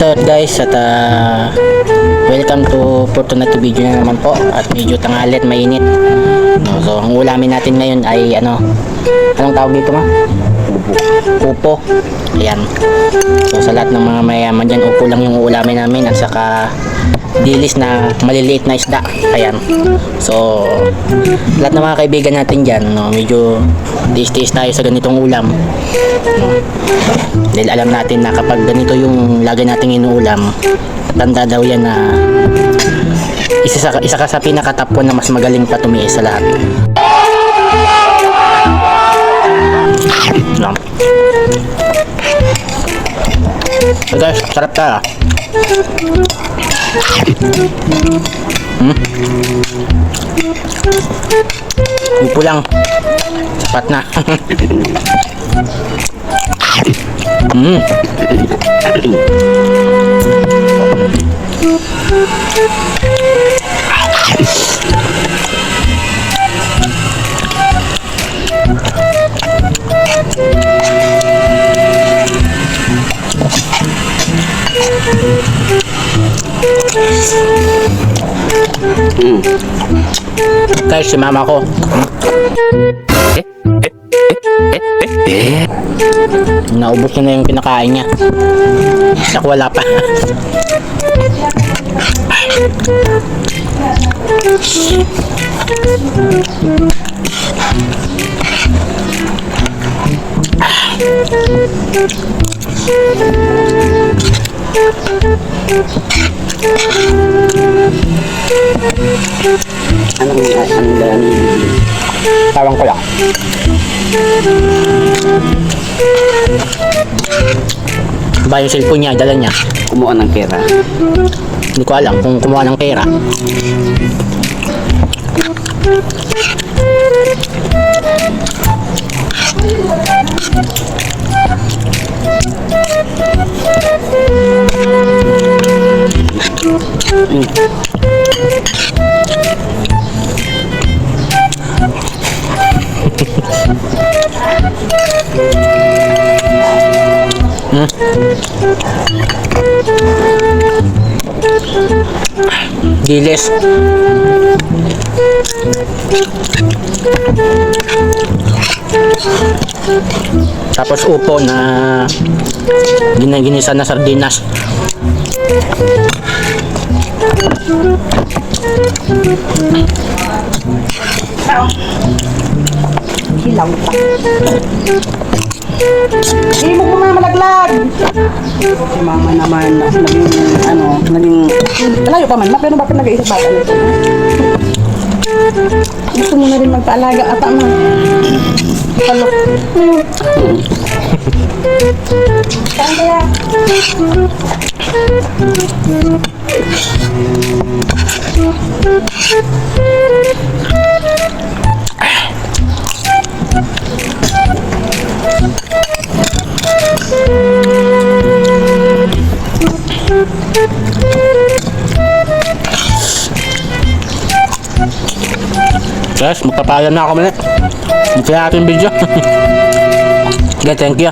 So guys, at welcome to Fortnite video na naman po. At medyo tanghali at mainit. No, so ang ulamin natin ngayon ay anong tawag dito ma? Upo. Ayan. So sa lahat ng mga mayaman dyan, upo lang yung ulamin namin. At saka dilis na maliliit na isda. Ayan. So lahat ng mga kaibigan natin dyan, no, medyo tiis-tiis tayo sa ganitong ulam, no? Dahil alam natin na kapag ganito yung lagi nating inuulam, tanda daw yan na isa ka sa pinakatapon na mas magaling pa tumiis sa lahat. No. So guys, sarap ta. Upo lang. Sapat na. Guys, si mama ko. Naubos na yung kinakain niya. Ako wala pa. Tawang ko lang. Ba yung cellphone niya, dala niya. Kumuha ng pera. Hindi ko alam kung kumuha ng pera. Dilis. Tapos upo na ginisa na sardinas. Hilaw pa. Hindi mo mga malaglag. Si mama naman, naging malayo pa man, pero bakit nag-iisip bata nito? Gusto mo na rin magpaalaga ata mo. Halo. Saan kaya? Guys, magpapaalam na ako muna. Ito na ating video. Okay, thank you.